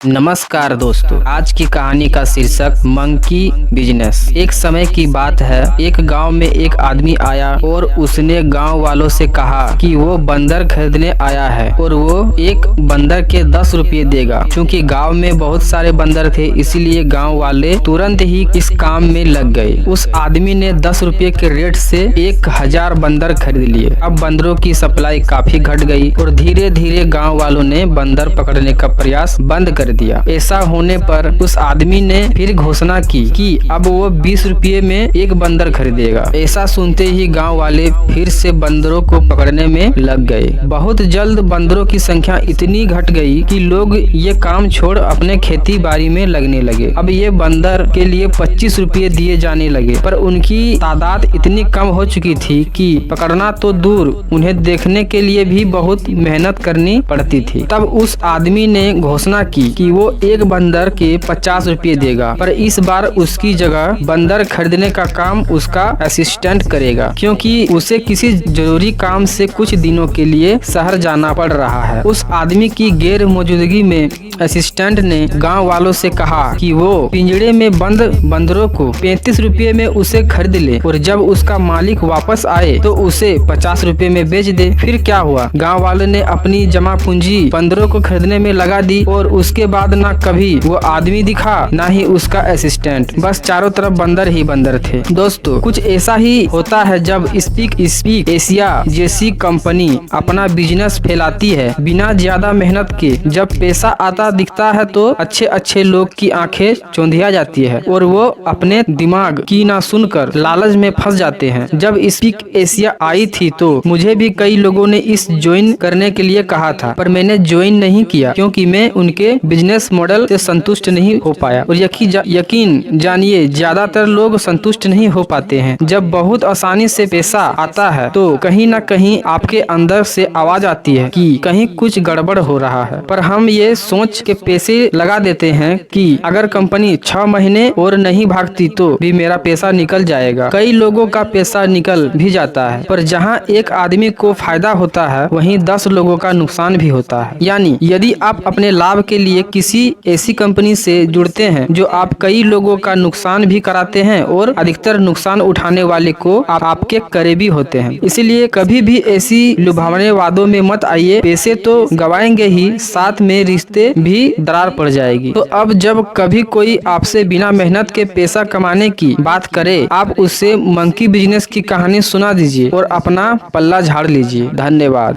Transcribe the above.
नमस्कार दोस्तों, आज की कहानी का शीर्षक मंकी बिजनेस। एक समय की बात है, एक गांव में एक आदमी आया और उसने गांव वालों से कहा कि वो बंदर खरीदने आया है और वो एक बंदर के 10 रुपये देगा। क्योंकि गांव में बहुत सारे बंदर थे, इसीलिए गांव वाले तुरंत ही इस काम में लग गए। उस आदमी ने 10 रुपये के रेट से 1000 बंदर खरीद लिए। अब बंदरों की सप्लाई काफी घट गई और धीरे धीरे गाँव वालों ने बंदर पकड़ने का प्रयास बंद कर दिया। ऐसा होने पर उस आदमी ने फिर घोषणा की कि अब वो 20 रुपये में एक बंदर खरीदेगा। ऐसा सुनते ही गांव वाले फिर से बंदरों को पकड़ने में लग गए। बहुत जल्द बंदरों की संख्या इतनी घट गई कि लोग ये काम छोड़ अपने खेती बाड़ी में लगने लगे। अब ये बंदर के लिए 25 रुपये दिए जाने लगे, पर उनकी तादाद इतनी कम हो चुकी थी कि पकड़ना तो दूर, उन्हें देखने के लिए भी बहुत मेहनत करनी पड़ती थी। तब उस आदमी ने घोषणा की कि वो एक बंदर के 50 रुपये देगा, पर इस बार उसकी जगह बंदर खरीदने का काम उसका असिस्टेंट करेगा, क्योंकि उसे किसी जरूरी काम से कुछ दिनों के लिए शहर जाना पड़ रहा है। उस आदमी की गैर मौजूदगी में असिस्टेंट ने गांव वालों से कहा कि वो पिंजड़े में बंद बंदरों को 35 रुपये में उसे खरीद ले और जब उसका मालिक वापस आए तो उसे 50 रुपये में बेच दे। फिर क्या हुआ, गांव वालों ने अपनी जमा पूंजी बंदरों को खरीदने में लगा दी और उसके बाद ना कभी वो आदमी दिखा, ना ही उसका असिस्टेंट। बस चारों तरफ बंदर ही बंदर थे। दोस्तों, कुछ ऐसा ही होता है जब स्पीक एशिया जैसी कंपनी अपना बिजनेस फैलाती है बिना ज्यादा मेहनत के। जब पैसा आता दिखता है तो अच्छे अच्छे लोग की आंखें चौंधिया जाती है और वो अपने दिमाग की ना सुनकर लालच में फंस जाते हैं। जब स्पीक एशिया आई थी तो मुझे भी कई लोगों ने इस ज्वाइन करने के लिए कहा था, पर मैंने ज्वाइन नहीं किया क्योंकि मैं उनके बिजनेस मॉडल से संतुष्ट नहीं हो पाया। और यकीन जानिए, ज्यादातर लोग संतुष्ट नहीं हो पाते हैं। जब बहुत आसानी से पैसा आता है तो कहीं ना कहीं आपके अंदर से आवाज आती है कि कहीं कुछ गड़बड़ हो रहा है, पर हम ये सोच के पैसे लगा देते हैं कि अगर कंपनी 6 महीने और नहीं भागती तो भी मेरा पैसा निकल जाएगा। कई लोगों का पैसा निकल भी जाता है, पर जहाँ एक आदमी को फायदा होता है वहीं 10 लोगों का नुकसान भी होता है। यानी यदि आप अपने लाभ के लिए किसी ऐसी कंपनी से जुड़ते हैं जो आप कई लोगों का नुकसान भी कराते हैं और अधिकतर नुकसान उठाने वाले को आपके करीबी होते हैं। इसीलिए कभी भी ऐसी लुभावने वादों में मत आइए। पैसे तो गवाएंगे ही, साथ में रिश्ते भी दरार पड़ जाएगी। तो अब जब कभी कोई आपसे बिना मेहनत के पैसा कमाने की बात करे, आप उससे मंकी बिजनेस की कहानी सुना दीजिए और अपना पल्ला झाड़ लीजिए। धन्यवाद।